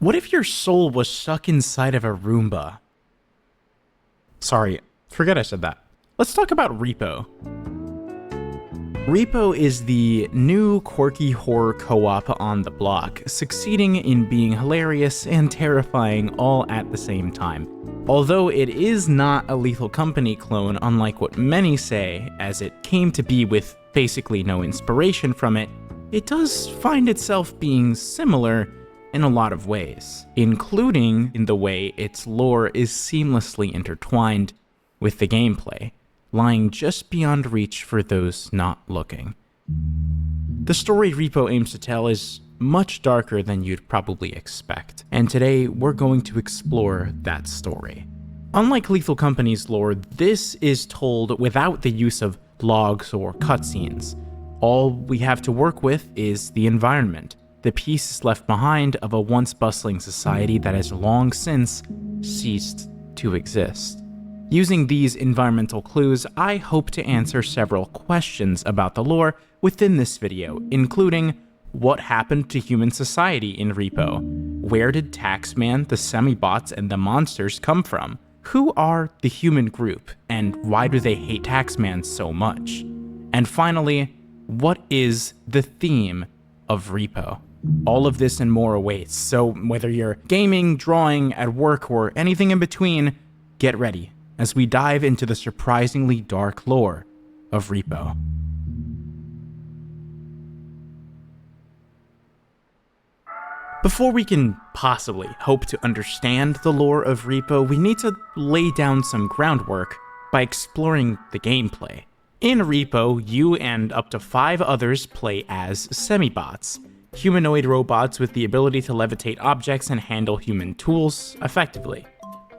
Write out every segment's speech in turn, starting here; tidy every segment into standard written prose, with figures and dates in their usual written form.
What if your soul was stuck inside of a Roomba? Sorry, forget I said that. Let's talk about R.E.P.O. R.E.P.O is the new quirky horror co-op on the block, succeeding in being hilarious and terrifying all at the same time. Although it is not a Lethal Company clone, unlike what many say, as it came to be with basically no inspiration from it, it does find itself being similar in a lot of ways, including in the way its lore is seamlessly intertwined with the gameplay, lying just beyond reach for those not looking. The story R.E.P.O aims to tell is much darker than you'd probably expect, and today we're going to explore that story. Unlike Lethal Company's lore, this is told without the use of logs or cutscenes. All we have to work with is the environment, the pieces left behind of a once bustling society that has long since ceased to exist. Using these environmental clues, I hope to answer several questions about the lore within this video, including what happened to human society in R.E.P.O? Where did Taxman, the semi-bots, and the monsters come from? Who are the human group, and why do they hate Taxman so much? And finally, what is the theme of R.E.P.O? All of this and more awaits, so whether you're gaming, drawing, at work, or anything in between, get ready as we dive into the surprisingly dark lore of R.E.P.O. Before we can possibly hope to understand the lore of R.E.P.O, we need to lay down some groundwork by exploring the gameplay. In R.E.P.O, you and up to 5 others play as semi-bots, humanoid robots with the ability to levitate objects and handle human tools effectively.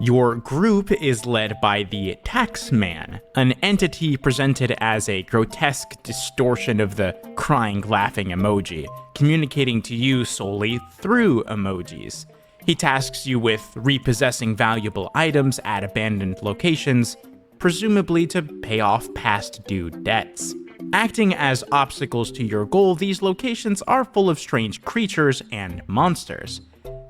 Your group is led by the Taxman, an entity presented as a grotesque distortion of the crying, laughing emoji, communicating to you solely through emojis. He tasks you with repossessing valuable items at abandoned locations, presumably to pay off past due debts. Acting as obstacles to your goal, these locations are full of strange creatures and monsters.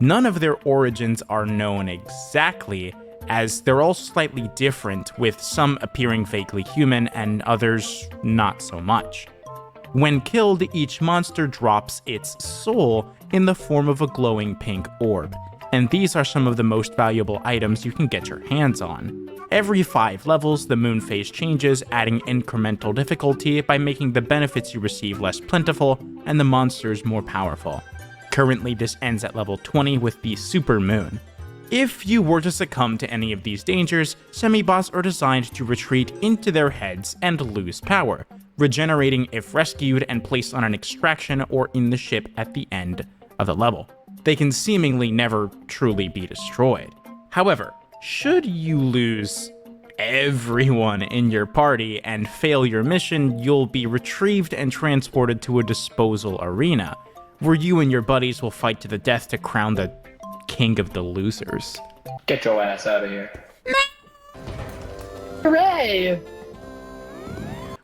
None of their origins are known exactly, as they're all slightly different, with some appearing vaguely human and others not so much. When killed, each monster drops its soul in the form of a glowing pink orb, and these are some of the most valuable items you can get your hands on. Every 5 levels, the moon phase changes, adding incremental difficulty by making the benefits you receive less plentiful and the monsters more powerful. Currently, this ends at level 20 with the super moon. If you were to succumb to any of these dangers, semi-bots are designed to retreat into their heads and lose power, regenerating if rescued and placed on an extraction or in the ship at the end of the level. They can seemingly never truly be destroyed. However, should you lose everyone in your party and fail your mission, you'll be retrieved and transported to a disposal arena, where you and your buddies will fight to the death to crown the king of the losers. Get your ass out of here. Hooray!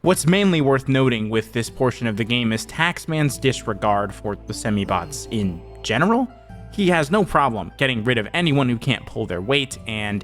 What's mainly worth noting with this portion of the game is Taxman's disregard for the semi-bots in general. He has no problem getting rid of anyone who can't pull their weight, and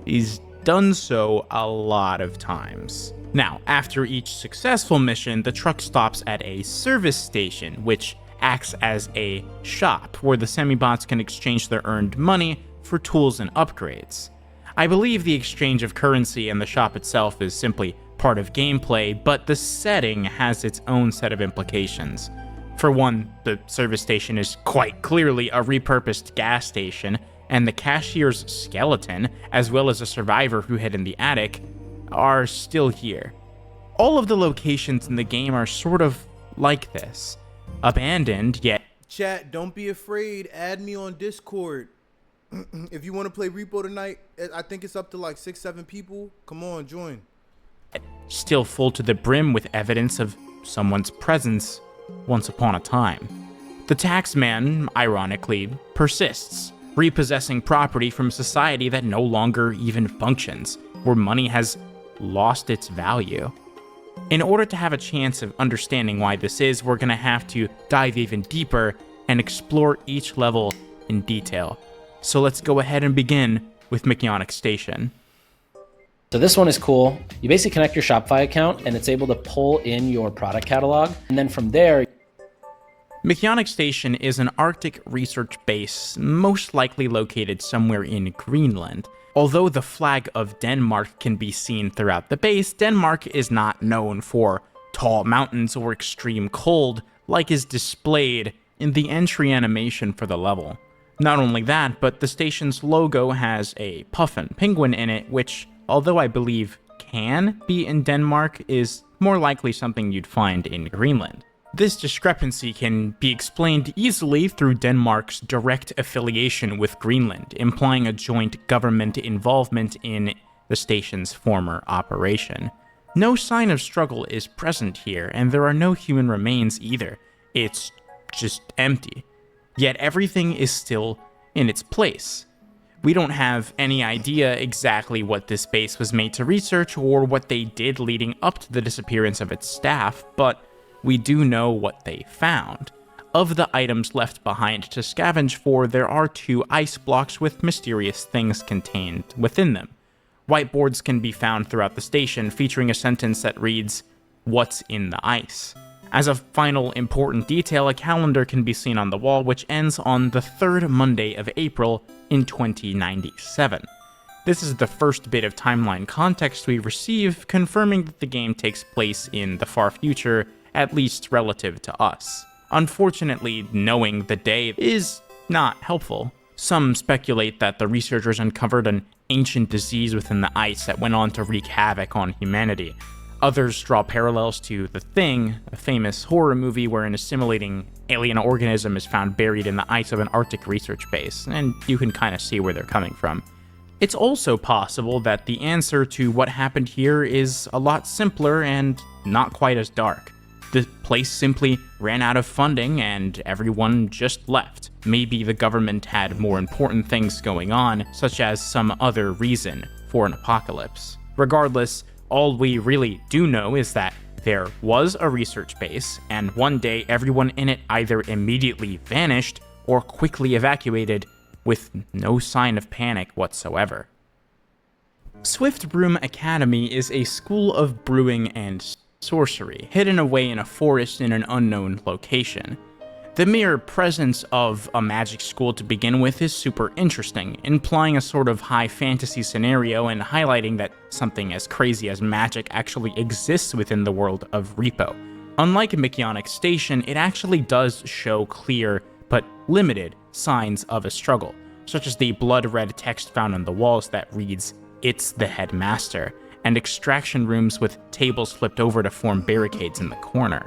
he's done so a lot of times. Now, after each successful mission, the truck stops at a service station, which acts as a shop where the semi-bots can exchange their earned money for tools and upgrades. I believe the exchange of currency and the shop itself is simply part of gameplay, but the setting has its own set of implications. For one, the service station is quite clearly a repurposed gas station, and the cashier's skeleton, as well as a survivor who hid in the attic, are still here. All of the locations in the game are sort of like this. Abandoned, yet... Chat, don't be afraid. Add me on Discord. If you want to play R.E.P.O tonight, I think it's up to like 6-7 people. Come on, join. Still full to the brim with evidence of someone's presence once upon a time. The Taxman, ironically, persists, repossessing property from society that no longer even functions, where money has lost its value. In order to have a chance of understanding why this is, we're gonna have to dive even deeper and explore each level in detail. So let's go ahead and begin with Mechanic Station. So this one is cool. You basically connect your Shopify account and it's able to pull in your product catalog. And then from there, Mechanic Station is an Arctic research base, most likely located somewhere in Greenland. Although the flag of Denmark can be seen throughout the base, Denmark is not known for tall mountains or extreme cold, like is displayed in the entry animation for the level. Not only that, but the station's logo has a puffin penguin in it, which, although I believe can be in Denmark, is more likely something you'd find in Greenland. This discrepancy can be explained easily through Denmark's direct affiliation with Greenland, implying a joint government involvement in the station's former operation. No sign of struggle is present here, and there are no human remains either. It's just empty. Yet everything is still in its place. We don't have any idea exactly what this base was made to research or what they did leading up to the disappearance of its staff, but we do know what they found. Of the items left behind to scavenge for, there are 2 ice blocks with mysterious things contained within them. Whiteboards can be found throughout the station, featuring a sentence that reads, "What's in the ice?" As a final important detail, a calendar can be seen on the wall, which ends on the 3rd Monday of April in 2097. This is the first bit of timeline context we receive, confirming that the game takes place in the far future, at least relative to us. Unfortunately, knowing the day is not helpful. Some speculate that the researchers uncovered an ancient disease within the ice that went on to wreak havoc on humanity. Others draw parallels to The Thing, a famous horror movie where an assimilating alien organism is found buried in the ice of an Arctic research base, and you can kind of see where they're coming from. It's also possible that the answer to what happened here is a lot simpler and not quite as dark. The place simply ran out of funding and everyone just left. Maybe the government had more important things going on, such as some other reason for an apocalypse. Regardless, all we really do know is that there was a research base, and one day everyone in it either immediately vanished or quickly evacuated with no sign of panic whatsoever. Swift Broom Academy is a school of brewing and sorcery, hidden away in a forest in an unknown location. The mere presence of a magic school to begin with is super interesting, implying a sort of high fantasy scenario and highlighting that something as crazy as magic actually exists within the world of R.E.P.O. Unlike Mechanic Station, it actually does show clear, but limited, signs of a struggle, such as the blood-red text found on the walls that reads, "It's the headmaster," and extraction rooms with tables flipped over to form barricades in the corner.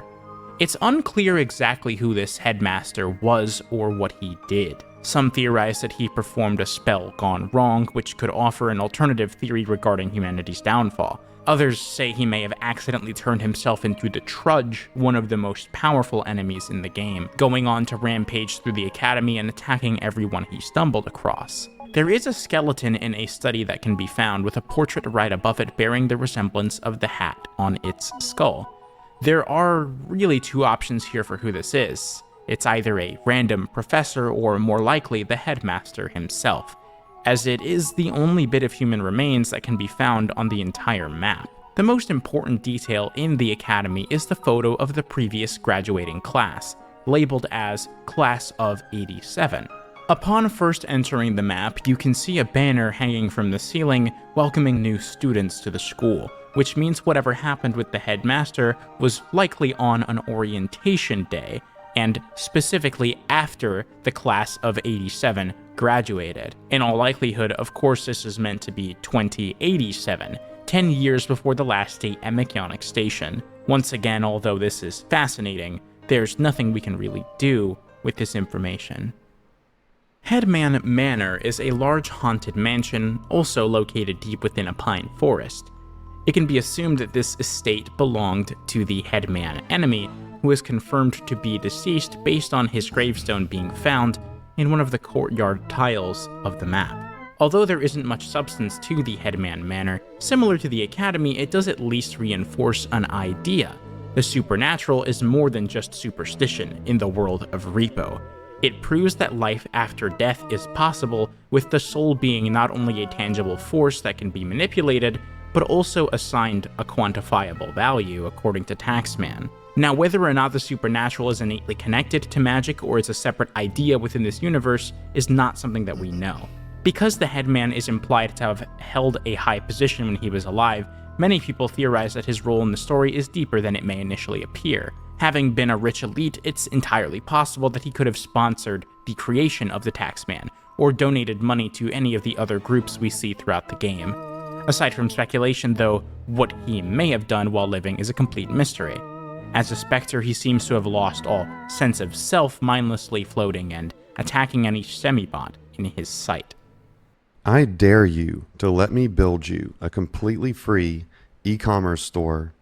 It's unclear exactly who this headmaster was or what he did. Some theorize that he performed a spell gone wrong, which could offer an alternative theory regarding humanity's downfall. Others say he may have accidentally turned himself into the Trudge, one of the most powerful enemies in the game, going on to rampage through the academy and attacking everyone he stumbled across. There is a skeleton in a study that can be found with a portrait right above it bearing the resemblance of the hat on its skull. There are really 2 options here for who this is. It's either a random professor or more likely the headmaster himself, as it is the only bit of human remains that can be found on the entire map. The most important detail in the academy is the photo of the previous graduating class, labeled as Class of 87. Upon first entering the map, you can see a banner hanging from the ceiling welcoming new students to the school, which means whatever happened with the headmaster was likely on an orientation day, and specifically after the class of 87 graduated. In all likelihood, of course, this is meant to be 2087, 10 years before the last date at Mechanic Station. Once again, although this is fascinating, there's nothing we can really do with this information. Headman Manor is a large haunted mansion, also located deep within a pine forest. It can be assumed that this estate belonged to the Headman enemy, who is confirmed to be deceased based on his gravestone being found in one of the courtyard tiles of the map. Although there isn't much substance to the Headman Manor, similar to the Academy, it does at least reinforce an idea. The supernatural is more than just superstition in the world of R.E.P.O. It proves that life after death is possible, with the soul being not only a tangible force that can be manipulated, but also assigned a quantifiable value, according to Taxman. Now, whether or not the supernatural is innately connected to magic or is a separate idea within this universe is not something that we know. Because the headman is implied to have held a high position when he was alive, many people theorize that his role in the story is deeper than it may initially appear. Having been a rich elite, it's entirely possible that he could have sponsored the creation of the Taxman, or donated money to any of the other groups we see throughout the game. Aside from speculation, though, what he may have done while living is a complete mystery. As a specter, he seems to have lost all sense of self, mindlessly floating and attacking any semibot in his sight. I dare you to let me build you a completely free e-commerce store.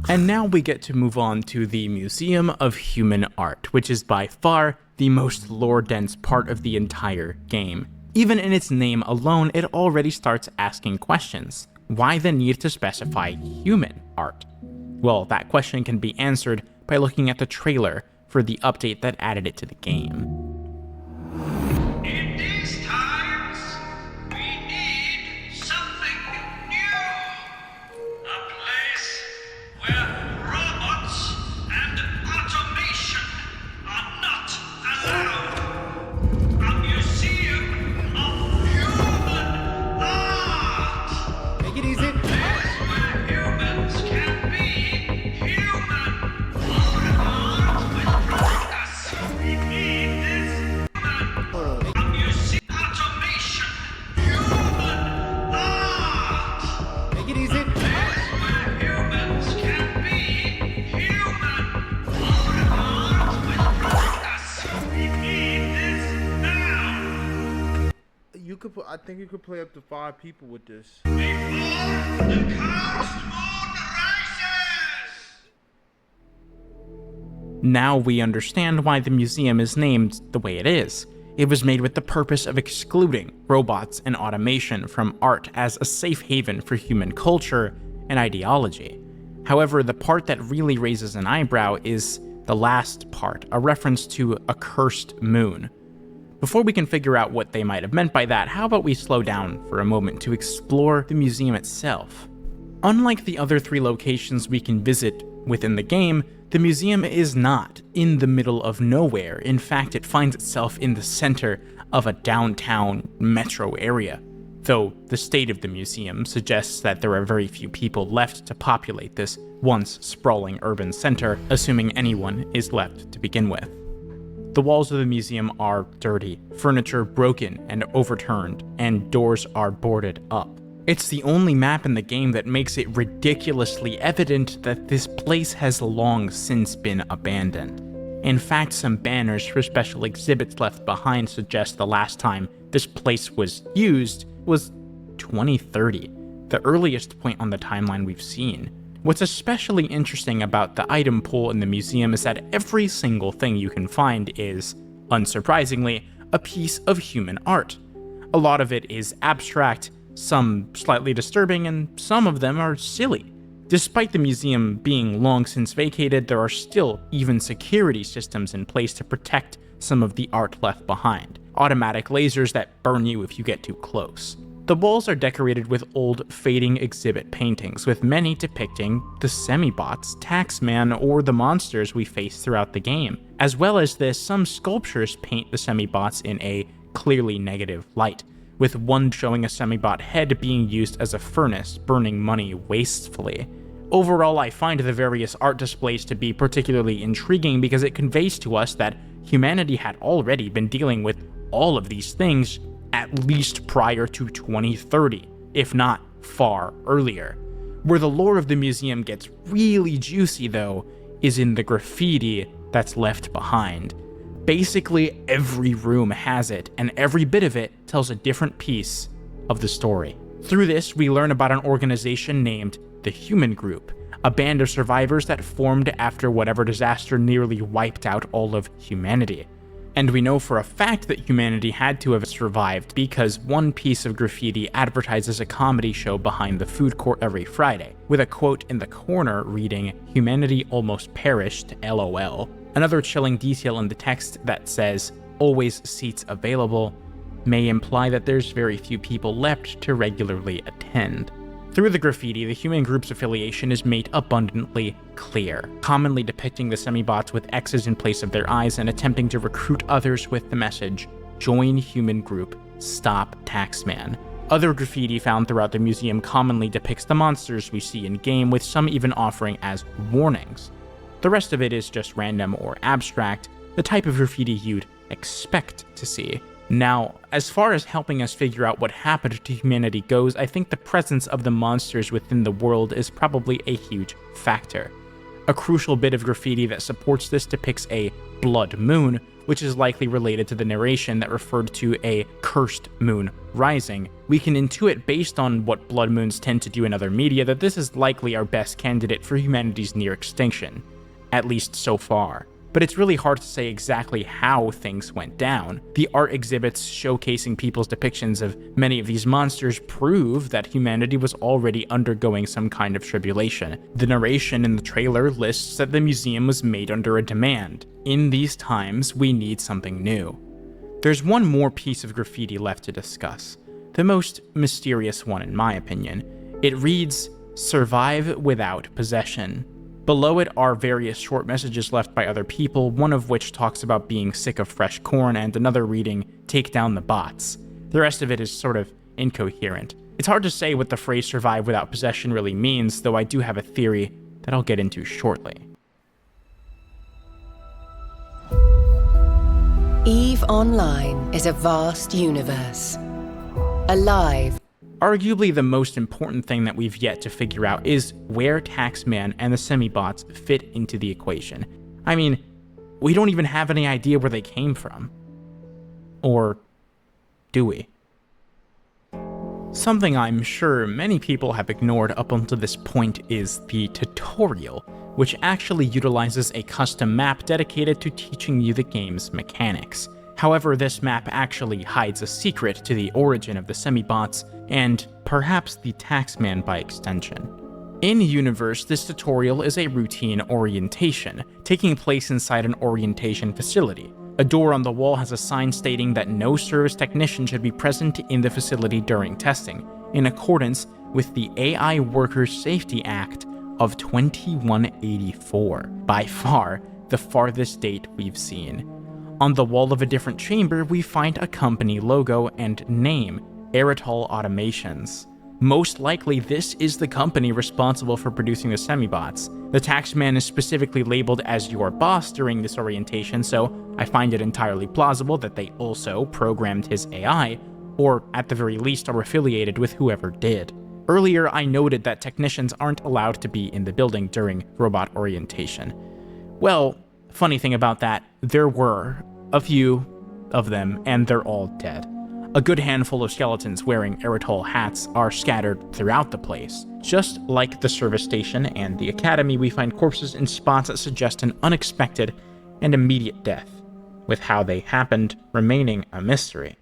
And now we get to move on to the Museum of Human Art, which is by far the most lore-dense part of the entire game. Even in its name alone, it already starts asking questions. Why the need to specify human art? Well, that question can be answered by looking at the trailer for the update that added it to the game. In these times, we need something new. A place where robots and automation are not allowed. A museum of human art. Take it easy. A place where humans can be human. Art with progress. We need this. Automation, human art. Take it easy. Place where humans can be human. Art with progress. We need this now. I think you could play up to 5 people with this. Before the cursed moon rises. Now we understand why the museum is named the way it is. It was made with the purpose of excluding robots and automation from art as a safe haven for human culture and ideology. However, the part that really raises an eyebrow is the last part, a reference to a cursed moon. Before we can figure out what they might have meant by that, how about we slow down for a moment to explore the museum itself? Unlike the other 3 locations we can visit within the game, the museum is not in the middle of nowhere. In fact, it finds itself in the center of a downtown metro area, though the state of the museum suggests that there are very few people left to populate this once sprawling urban center, assuming anyone is left to begin with. The walls of the museum are dirty, furniture broken and overturned, and doors are boarded up. It's the only map in the game that makes it ridiculously evident that this place has long since been abandoned. In fact, some banners for special exhibits left behind suggest the last time this place was used was 2030, the earliest point on the timeline we've seen. What's especially interesting about the item pool in the museum is that every single thing you can find is, unsurprisingly, a piece of human art. A lot of it is abstract, some slightly disturbing, and some of them are silly. Despite the museum being long since vacated, there are still even security systems in place to protect some of the art left behind. Automatic lasers that burn you if you get too close. The walls are decorated with old, fading exhibit paintings, with many depicting the semi-bots, Taxman, or the monsters we face throughout the game. As well as this, some sculptures paint the semi-bots in a clearly negative light, with one showing a semi-bot head being used as a furnace, burning money wastefully. Overall, I find the various art displays to be particularly intriguing because it conveys to us that humanity had already been dealing with all of these things at least prior to 2030, if not far earlier. Where the lore of the museum gets really juicy, though, is in the graffiti that's left behind. Basically, every room has it, and every bit of it tells a different piece of the story. Through this, we learn about an organization named the Human Group, a band of survivors that formed after whatever disaster nearly wiped out all of humanity. And we know for a fact that humanity had to have survived because one piece of graffiti advertises a comedy show behind the food court every Friday, with a quote in the corner reading, "Humanity almost perished, LOL." Another chilling detail in the text that says, "always seats available," may imply that there's very few people left to regularly attend. Through the graffiti, the human group's affiliation is made abundantly clear, commonly depicting the semi-bots with X's in place of their eyes and attempting to recruit others with the message, "Join human group, stop Taxman." Other graffiti found throughout the museum commonly depicts the monsters we see in-game, with some even offering as warnings. The rest of it is just random or abstract, the type of graffiti you'd expect to see. Now, as far as helping us figure out what happened to humanity goes, I think the presence of the monsters within the world is probably a huge factor. A crucial bit of graffiti that supports this depicts a blood moon, which is likely related to the narration that referred to a cursed moon rising. We can intuit, based on what blood moons tend to do in other media, that this is likely our best candidate for humanity's near extinction, at least so far. But it's really hard to say exactly how things went down. The art exhibits showcasing people's depictions of many of these monsters prove that humanity was already undergoing some kind of tribulation. The narration in the trailer lists that the museum was made under a demand. In these times, we need something new. There's one more piece of graffiti left to discuss, the most mysterious one in my opinion. It reads, "Survive without possession." Below it are various short messages left by other people, one of which talks about being sick of fresh corn and another reading, "Take down the bots." The rest of it is sort of incoherent. It's hard to say what the phrase "survive without possession" really means, though I do have a theory that I'll get into shortly. EVE Online is a vast universe. Alive. Arguably the most important thing that we've yet to figure out is where Taxman and the semi-bots fit into the equation. I mean, we don't even have any idea where they came from. Or do we? Something I'm sure many people have ignored up until this point is the tutorial, which actually utilizes a custom map dedicated to teaching you the game's mechanics. However, this map actually hides a secret to the origin of the semi-bots, and perhaps the Taxman by extension. In-universe, this tutorial is a routine orientation, taking place inside an orientation facility. A door on the wall has a sign stating that no service technician should be present in the facility during testing, in accordance with the AI Workers Safety Act of 2184, by far the farthest date we've seen. On the wall of a different chamber, we find a company logo and name, R.E.P.O Automations. Most likely, this is the company responsible for producing the semi-bots. The Taxman is specifically labeled as your boss during this orientation, so I find it entirely plausible that they also programmed his AI, or at the very least are affiliated with whoever did. Earlier, I noted that technicians aren't allowed to be in the building during robot orientation. Well, funny thing about that, there were a few of them, and they're all dead. A good handful of skeletons wearing R.E.P.O hats are scattered throughout the place. Just like the service station and the academy, we find corpses in spots that suggest an unexpected and immediate death, with how they happened remaining a mystery.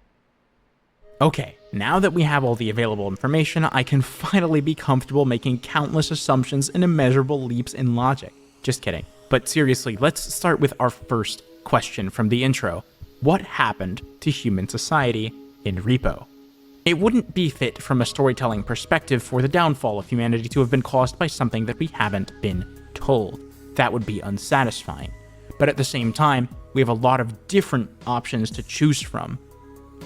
Okay, now that we have all the available information, I can finally be comfortable making countless assumptions and immeasurable leaps in logic. Just kidding. But seriously, let's start with our first question from the intro. What happened to human society in R.E.P.O? It wouldn't be fit from a storytelling perspective for the downfall of humanity to have been caused by something that we haven't been told. That would be unsatisfying. But at the same time, we have a lot of different options to choose from.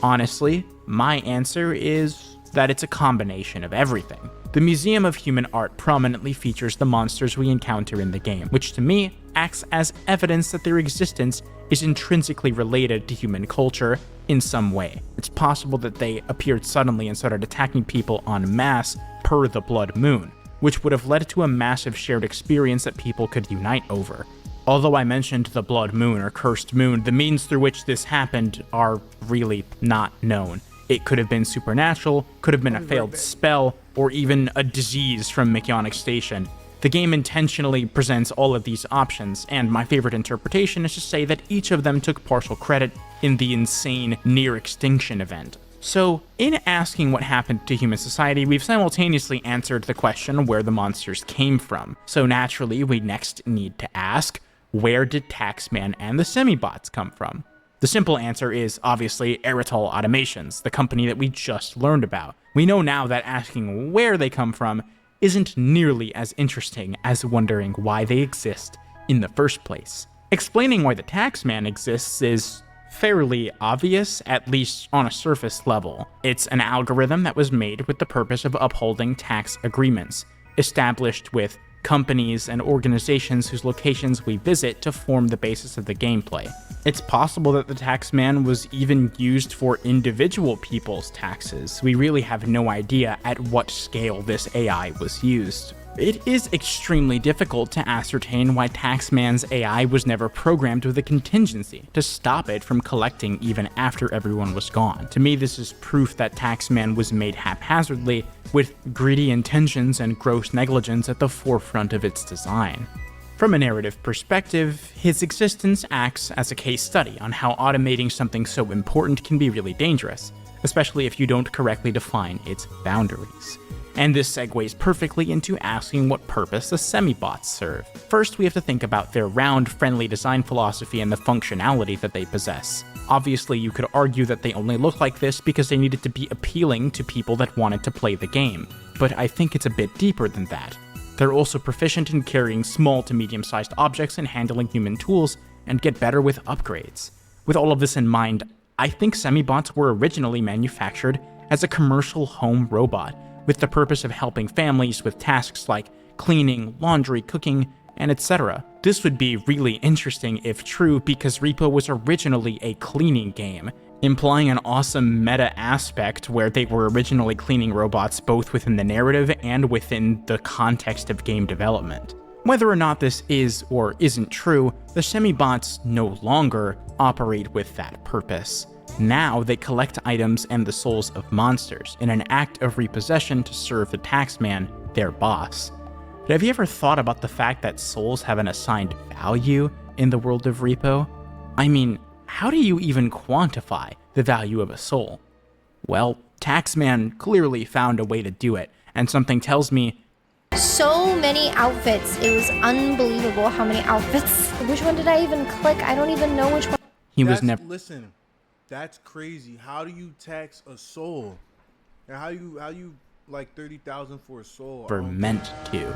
Honestly, my answer is that it's a combination of everything. The Museum of Human Art prominently features the monsters we encounter in the game, which to me acts as evidence that their existence is intrinsically related to human culture in some way. It's possible that they appeared suddenly and started attacking people en masse per the Blood Moon, which would have led to a massive shared experience that people could unite over. Although I mentioned the Blood Moon or Cursed Moon, the means through which this happened are really not known. It could have been supernatural, could have been a failed spell, or even a disease from Mechanic Station. The game intentionally presents all of these options, and my favorite interpretation is to say that each of them took partial credit in the insane near-extinction event. So, in asking what happened to human society, we've simultaneously answered the question where the monsters came from. So naturally, we next need to ask, Where did Taxman and the semi-bots come from? The simple answer is obviously R.E.P.O Automations, the company that we just learned about. We know now that asking where they come from isn't nearly as interesting as wondering why they exist in the first place. Explaining why the Taxman exists is fairly obvious, at least on a surface level. It's an algorithm that was made with the purpose of upholding tax agreements, established with companies and organizations whose locations we visit to form the basis of the gameplay. It's possible that the Taxman was even used for individual people's taxes. We really have no idea at what scale this AI was used. It is extremely difficult to ascertain why Taxman's AI was never programmed with a contingency to stop it from collecting even after everyone was gone. To me, this is proof that Taxman was made haphazardly, with greedy intentions and gross negligence at the forefront of its design. From a narrative perspective, his existence acts as a case study on how automating something so important can be really dangerous, especially if you don't correctly define its boundaries. And this segues perfectly into asking what purpose the semi-bots serve. First, we have to think about their round, friendly design philosophy and the functionality that they possess. Obviously, you could argue that they only look like this because they needed to be appealing to people that wanted to play the game, but I think it's a bit deeper than that. They're also proficient in carrying small to medium-sized objects and handling human tools, and get better with upgrades. With all of this in mind, I think semi-bots were originally manufactured as a commercial home robot, with the purpose of helping families with tasks like cleaning, laundry, cooking, and etc. This would be really interesting if true, because R.E.P.O was originally a cleaning game, implying an awesome meta aspect where they were originally cleaning robots both within the narrative and within the context of game development. Whether or not this is or isn't true, the semi-bots no longer operate with that purpose. Now they collect items and the souls of monsters in an act of repossession to serve the Taxman, their boss. But have you ever thought about the fact that souls have an assigned value in the world of R.E.P.O? I mean, how do you even quantify the value of a soul? Well, Taxman clearly found a way to do it, and something tells me So many outfits. It was unbelievable how many outfits. Which one did I even click? I don't even know which one. he was never Listen, that's crazy. How do you tax a soul? And how you like 30,000 for a soul? meant to.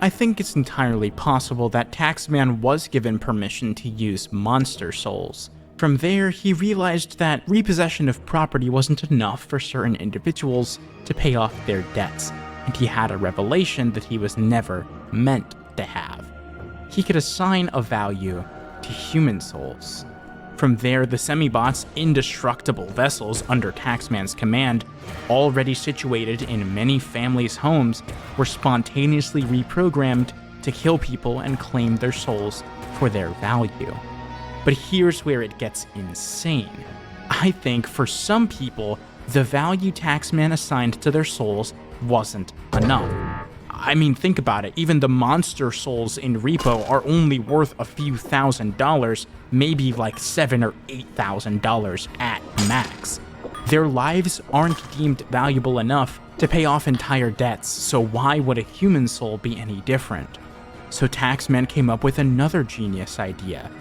I think it's entirely possible that Taxman was given permission to use monster souls. From there, he realized that repossession of property wasn't enough for certain individuals to pay off their debts, and he had a revelation that he was never meant to have. He could assign a value to human souls. From there, the semi-bots, indestructible vessels under Taxman's command, already situated in many families' homes, were spontaneously reprogrammed to kill people and claim their souls for their value. But here's where it gets insane. I think for some people, the value Taxman assigned to their souls wasn't enough. I mean, think about it. Even the monster souls in R.E.P.O are only worth a few $1,000s, maybe like $7,000 or $8,000 at max. Their lives aren't deemed valuable enough to pay off entire debts, so why would a human soul be any different? So Taxman came up with another genius idea.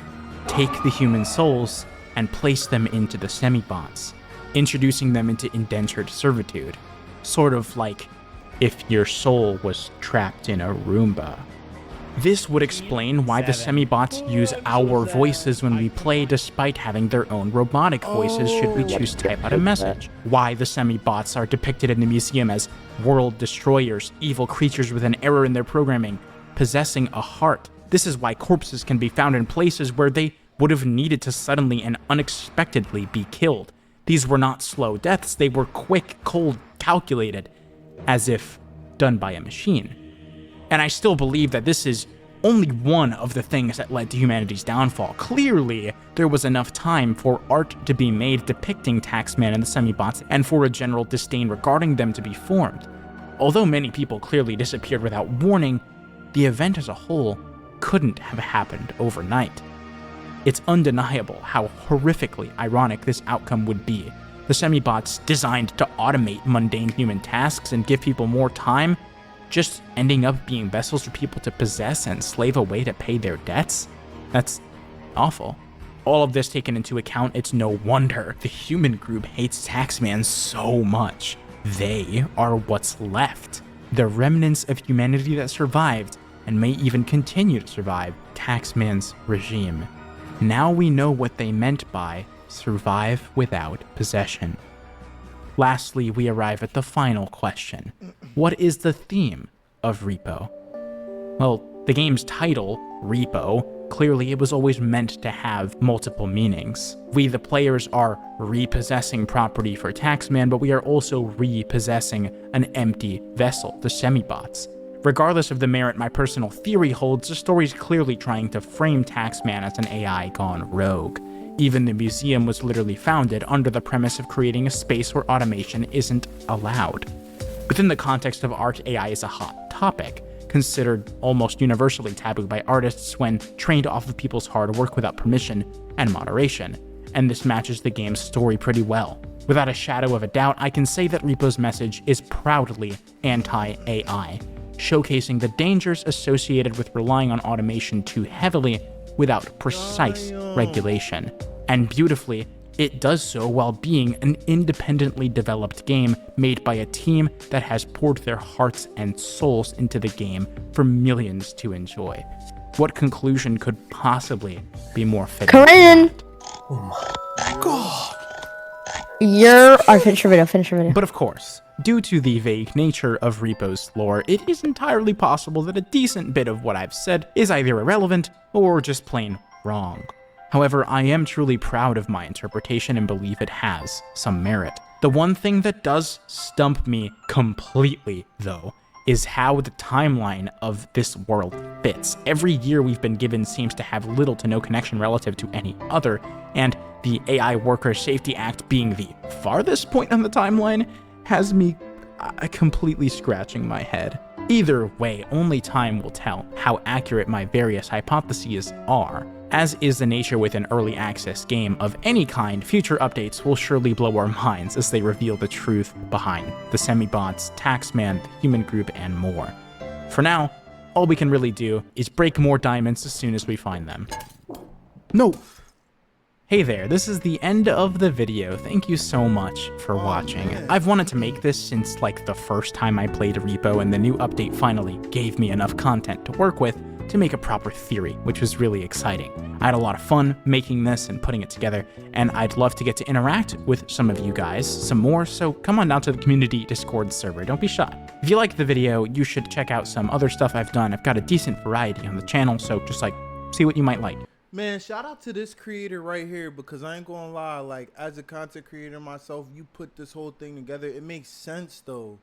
Take the human souls and place them into the semi-bots, introducing them into indentured servitude. Sort of like if your soul was trapped in a Roomba. This would explain why the semi-bots use our voices when we play despite having their own robotic voices should we choose to type out a message. Why the semi-bots are depicted in the museum as world destroyers, evil creatures with an error in their programming, possessing a heart. This is why corpses can be found in places where they would have needed to suddenly and unexpectedly be killed. These were not slow deaths, they were quick, cold, calculated, as if done by a machine. And I still believe that this is only one of the things that led to humanity's downfall. Clearly, there was enough time for art to be made depicting Taxman and the semi-bots, and for a general disdain regarding them to be formed. Although many people clearly disappeared without warning, the event as a whole couldn't have happened overnight. It's undeniable how horrifically ironic this outcome would be. The semi-bots, designed to automate mundane human tasks and give people more time, just ending up being vessels for people to possess and slave away to pay their debts? That's awful. All of this taken into account, it's no wonder the human group hates Taxman so much. They are what's left. The remnants of humanity that survived and may even continue to survive Taxman's regime. Now we know what they meant by survive without possession. Lastly, we arrive at the final question. What is the theme of R.E.P.O? Well, the game's title, R.E.P.O, clearly it was always meant to have multiple meanings. We, the players, are repossessing property for Taxman, but we are also repossessing an empty vessel, the semi-bots. Regardless of the merit my personal theory holds, the story's clearly trying to frame Taxman as an AI gone rogue. Even the museum was literally founded under the premise of creating a space where automation isn't allowed. Within the context of art, AI is a hot topic, considered almost universally taboo by artists when trained off of people's hard work without permission and moderation, and this matches the game's story pretty well. Without a shadow of a doubt, I can say that R.E.P.O's message is proudly anti-AI, showcasing the dangers associated with relying on automation too heavily without precise regulation. And beautifully, it does so while being an independently developed game made by a team that has poured their hearts and souls into the game for millions to enjoy. What conclusion could possibly be more fitting? Corinne! Finish your video. But of course, due to the vague nature of R.E.P.O's lore, it is entirely possible that a decent bit of what I've said is either irrelevant or just plain wrong. However, I am truly proud of my interpretation and believe it has some merit. The one thing that does stump me completely, though, is how the timeline of this world fits. Every year we've been given seems to have little to no connection relative to any other, and the AI Worker Safety Act being the farthest point on the timeline has me completely scratching my head. Either way, only time will tell how accurate my various hypotheses are. As is the nature with an early access game of any kind, future updates will surely blow our minds as they reveal the truth behind the semi-bots, Taxman, the human group, and more. For now, all we can really do is break more diamonds as soon as we find them. No. Hey there, this is the end of the video. Thank you so much for watching. I've wanted to make this since like the first time I played R.E.P.O, and the new update finally gave me enough content to work with to make a proper theory, which was really exciting. I had a lot of fun making this and putting it together, and I'd love to get to interact with some of you guys some more, so come on down to the community Discord server, don't be shy. If you liked the video, you should check out some other stuff I've done. I've got a decent variety on the channel, so just like, see what you might like. Man, shout out to this creator right here, because I ain't gonna lie, like, as a content creator myself, you put this whole thing together, it makes sense though.